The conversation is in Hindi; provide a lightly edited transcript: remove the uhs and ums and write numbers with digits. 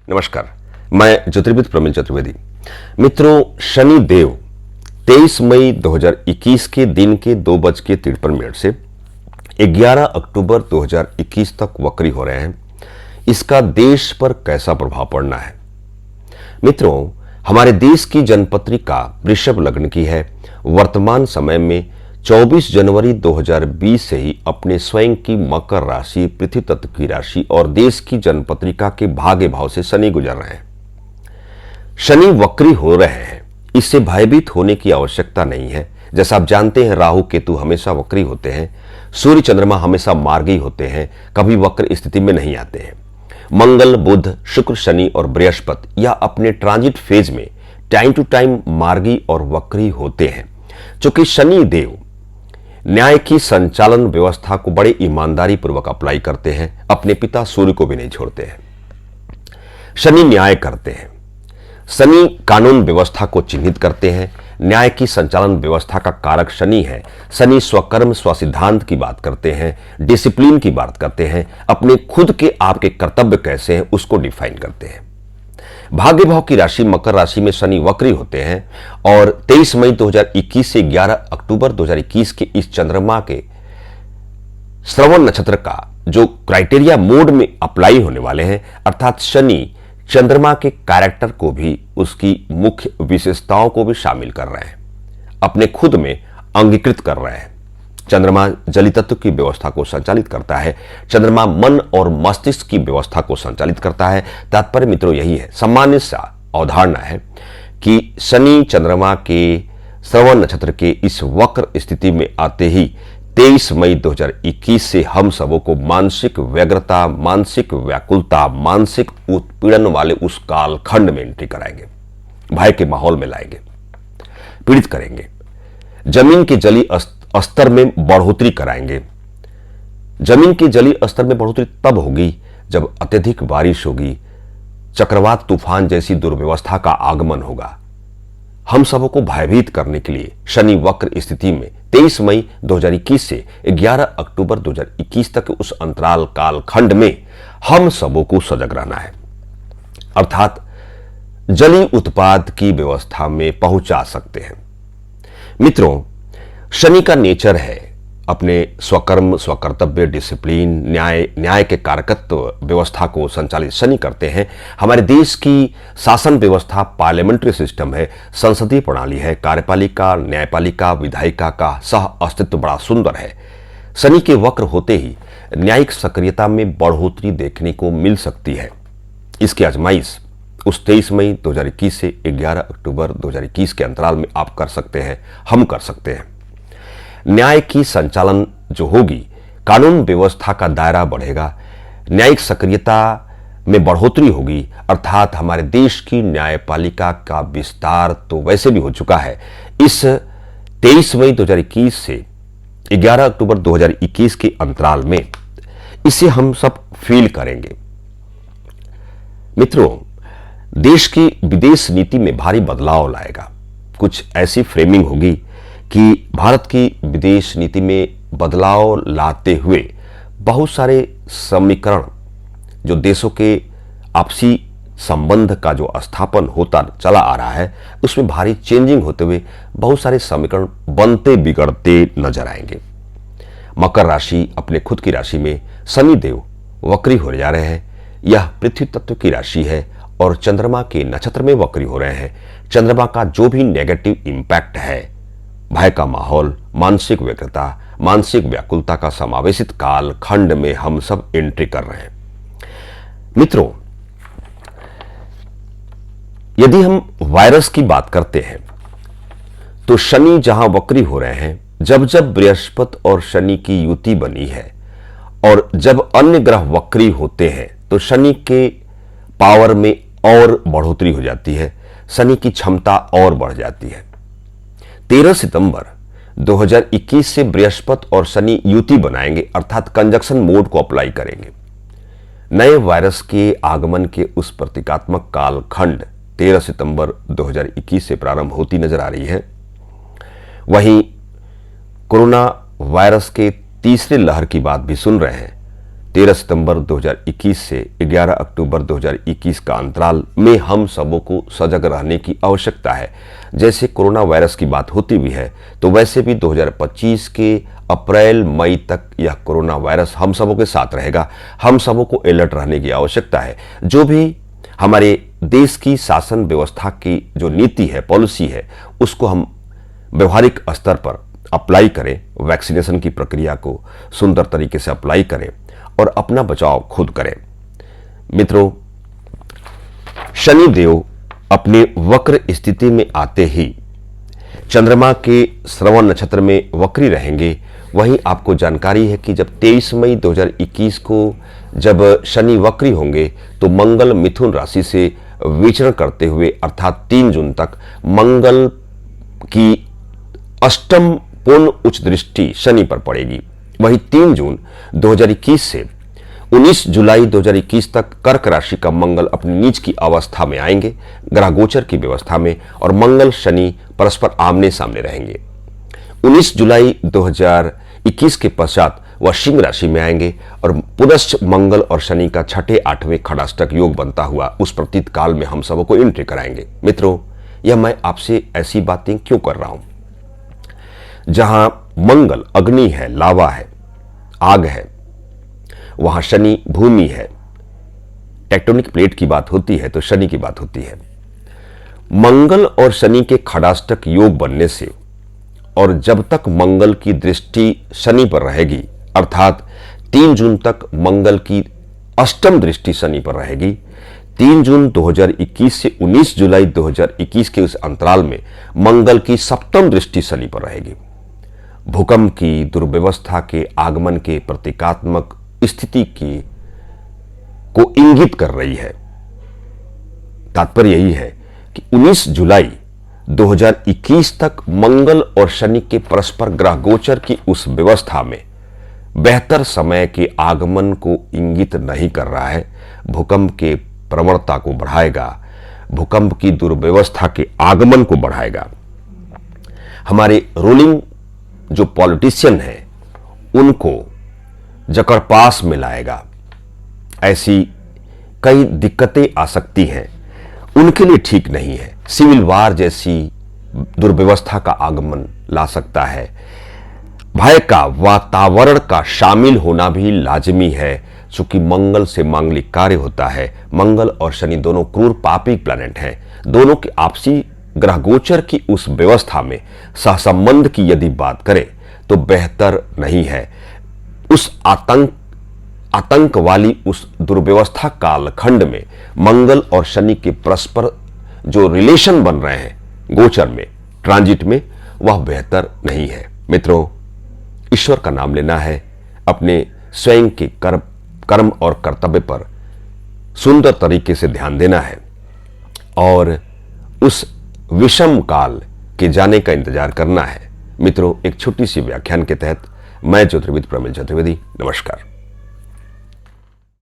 नमस्कार, मैं ज्योतिर्विद प्रमिल चतुर्वेदी। मित्रों, शनि देव 23 मई 2021 के दिन के 2:53 से 11 अक्टूबर 2021 तक वक्री हो रहे हैं। इसका देश पर कैसा प्रभाव पड़ना है? मित्रों, हमारे देश की जनपत्रिका वृषभ लग्न की है। वर्तमान समय में 24 जनवरी 2020 से ही अपने स्वयं की मकर राशि, पृथ्वी तत्व की राशि और देश की जनपत्रिका के भाग्य भाव से शनि गुजर रहे हैं। शनि वक्री हो रहे हैं, इससे भयभीत होने की आवश्यकता नहीं है। जैसा आप जानते हैं, राहु केतु हमेशा वक्री होते हैं, सूर्य चंद्रमा हमेशा मार्गी होते हैं, कभी वक्र स्थिति में नहीं आते हैं। मंगल, बुध, शुक्र, शनि और बृहस्पति या अपने ट्रांजिट फेज में टाइम टू टाइम मार्गी और वक्री होते हैं। चूंकि शनि देव न्याय की संचालन व्यवस्था को बड़े ईमानदारी पूर्वक अप्लाई करते हैं, अपने पिता सूर्य को भी नहीं छोड़ते हैं। शनि न्याय करते हैं, शनि कानून व्यवस्था को चिन्हित करते हैं। न्याय की संचालन व्यवस्था का कारक शनि है। शनि स्वकर्म स्वसिद्धांत की बात करते हैं, डिसिप्लिन की बात करते हैं, अपने खुद के आपके कर्तव्य कैसे हैं उसको डिफाइन करते हैं। भाग्य भाव की राशि मकर राशि में शनि वक्री होते हैं और 23 मई 2021 से 11 अक्टूबर 2021 के इस चंद्रमा के श्रवण नक्षत्र का जो क्राइटेरिया मोड में अप्लाई होने वाले हैं, अर्थात शनि चंद्रमा के कैरेक्टर को भी, उसकी मुख्य विशेषताओं को भी शामिल कर रहे हैं, अपने खुद में अंगीकृत कर रहे हैं। चंद्रमा जली तत्व की व्यवस्था को संचालित करता है। चंद्रमा मन और मस्तिष्क की व्यवस्था को संचालित करता है। तात्पर्य मित्रों यही है, सामान्य सा अवधारणा है कि शनि चंद्रमा के श्रवण नक्षत्र के इस वक्र स्थिति में आते ही 23 मई 2021 से हम सबों को मानसिक व्यग्रता, मानसिक व्याकुलता, मानसिक उत्पीड़न वाले उस कालखंड में एंट्री कराएंगे, भय के माहौल में लाएंगे, पीड़ित करेंगे, जमीन के जली स्तर में बढ़ोतरी कराएंगे। जमीन के जलीय स्तर में बढ़ोतरी तब होगी जब अत्यधिक बारिश होगी, चक्रवात तूफान जैसी दुर्व्यवस्था का आगमन होगा। हम सबों को भयभीत करने के लिए शनि वक्र स्थिति में 23 मई 2021 से 11 अक्टूबर 2021 तक उस अंतराल कालखंड में हम सबों को सजग रहना है, अर्थात जलीय उत्पाद की व्यवस्था में पहुंचा सकते हैं। मित्रों, शनि का नेचर है अपने स्वकर्म, स्वकर्तव्य, डिसिप्लिन, न्याय के कारकत्व व्यवस्था को संचालित शनि करते हैं। हमारे देश की शासन व्यवस्था पार्लियामेंट्री सिस्टम है, संसदीय प्रणाली है, कार्यपालिका, न्यायपालिका, विधायिका का सह अस्तित्व बड़ा सुंदर है। शनि के वक्र होते ही न्यायिक सक्रियता में बढ़ोतरी देखने को मिल सकती है। इसकी आजमाइश उस 23 मई 2021 से 11 अक्टूबर 2021 के अंतराल में आप कर सकते हैं, हम कर सकते हैं। न्याय की संचालन जो होगी, कानून व्यवस्था का दायरा बढ़ेगा, न्यायिक सक्रियता में बढ़ोतरी होगी, अर्थात हमारे देश की न्यायपालिका का विस्तार तो वैसे भी हो चुका है। इस 23 मई 2021 से 11 अक्टूबर 2021 के अंतराल में इसे हम सब फील करेंगे। मित्रों, देश की विदेश नीति में भारी बदलाव लाएगा। कुछ ऐसी फ्रेमिंग होगी कि भारत की विदेश नीति में बदलाव लाते हुए बहुत सारे समीकरण, जो देशों के आपसी संबंध का जो स्थापन होता चला आ रहा है, उसमें भारी चेंजिंग होते हुए बहुत सारे समीकरण बनते बिगड़ते नजर आएंगे। मकर राशि अपने खुद की राशि में शनि देव वक्री हो जा रहे हैं। यह पृथ्वी तत्व की राशि है और चंद्रमा के नक्षत्र में वक्री हो रहे हैं। चंद्रमा का जो भी नेगेटिव इंपैक्ट है, भय का माहौल, मानसिक व्यग्रता, मानसिक व्याकुलता का समावेशित काल खंड में हम सब एंट्री कर रहे हैं। मित्रों, यदि हम वायरस की बात करते हैं तो शनि जहां वक्री हो रहे हैं, जब जब बृहस्पति और शनि की युति बनी है और जब अन्य ग्रह वक्री होते हैं तो शनि के पावर में और बढ़ोतरी हो जाती है, शनि की क्षमता और बढ़ जाती है। 13 सितंबर 2021 से बृहस्पति और शनि युति बनाएंगे, अर्थात कंजक्शन मोड को अप्लाई करेंगे। नए वायरस के आगमन के उस प्रतीकात्मक कालखंड 13 सितंबर 2021 से प्रारंभ होती नजर आ रही है। वहीं कोरोना वायरस के तीसरे लहर की बात भी सुन रहे हैं। 13 सितंबर 2021 से 11 अक्टूबर 2021 का अंतराल में हम सबों को सजग रहने की आवश्यकता है। जैसे कोरोना वायरस की बात होती भी है, तो वैसे भी 2025 के अप्रैल मई तक यह कोरोना वायरस हम सबों के साथ रहेगा। हम सबों को अलर्ट रहने की आवश्यकता है। जो भी हमारे देश की शासन व्यवस्था की जो नीति है, पॉलिसी है, उसको हम व्यवहारिक स्तर पर अप्लाई करें, वैक्सीनेशन की प्रक्रिया को सुंदर तरीके से अप्लाई करें और अपना बचाव खुद करें। मित्रों, शनिदेव अपने वक्र स्थिति में आते ही चंद्रमा के श्रवण नक्षत्र में वक्री रहेंगे। वहीं आपको जानकारी है कि जब 23 मई 2021 को जब शनि वक्री होंगे तो मंगल मिथुन राशि से विचरण करते हुए अर्थात 3 जून तक मंगल की अष्टम पूर्ण उच्च दृष्टि शनि पर पड़ेगी। वहीं 3 जून 2021 से 19 जुलाई 2021 तक कर्क राशि का मंगल अपनी नीच की अवस्था में आएंगे, ग्रह गोचर की व्यवस्था में, और मंगल शनि परस्पर आमने सामने रहेंगे। 19 जुलाई 2021 के पश्चात वह सिंह राशि में आएंगे और पुनश्च मंगल और शनि का 6ठे-8वें खड़ाष्टक योग बनता हुआ उस प्रतीत काल में हम सबों को एंट्री कराएंगे। मित्रों, यह मैं आपसे ऐसी बातें क्यों कर रहा हूं? जहां मंगल अग्नि है, लावा है, आग है, वहां शनि भूमि है। टेक्टोनिक प्लेट की बात होती है तो शनि की बात होती है। मंगल और शनि के खड़ाष्टक योग बनने से और जब तक मंगल की दृष्टि शनि पर रहेगी, अर्थात 3 जून तक मंगल की अष्टम दृष्टि शनि पर रहेगी, 3 जून 2021 से 19 जुलाई 2021 के उस अंतराल में मंगल की सप्तम दृष्टि शनि पर रहेगी। भूकंप की, दुर्व्यवस्था के आगमन के प्रतीकात्मक स्थिति की को इंगित कर रही है। तात्पर्य यही है कि 19 जुलाई 2021 तक मंगल और शनि के परस्पर ग्रह गोचर की उस व्यवस्था में बेहतर समय के आगमन को इंगित नहीं कर रहा है। भूकंप के प्रवणता को बढ़ाएगा, भूकंप की दुर्व्यवस्था के आगमन को बढ़ाएगा। हमारे रूलिंग जो पॉलिटिशियन है उनको जकड़ पास में लाएगा। ऐसी कई दिक्कतें आ सकती हैं, उनके लिए ठीक नहीं है। सिविल वार जैसी दुर्व्यवस्था का आगमन ला सकता है। भय का वातावरण का शामिल होना भी लाजमी है, चूंकि मंगल से मांगलिक कार्य होता है। मंगल और शनि दोनों क्रूर पापी प्लैनेट हैं। दोनों की आपसी ग्रह गोचर की उस व्यवस्था में सहसंबंध की यदि बात करें तो बेहतर नहीं है। उस आतंक वाली उस दुर्व्यवस्था कालखंड में मंगल और शनि के परस्पर जो रिलेशन बन रहे हैं गोचर में, ट्रांजिट में, वह बेहतर नहीं है। मित्रों, ईश्वर का नाम लेना है, अपने स्वयं के कर्म और कर्तव्य पर सुंदर तरीके से ध्यान देना है और उस विषम काल के जाने का इंतजार करना है। मित्रों, एक छोटी सी व्याख्यान के तहत मैं ज्योतिर्विद प्रमिल चतुर्वेदी, नमस्कार।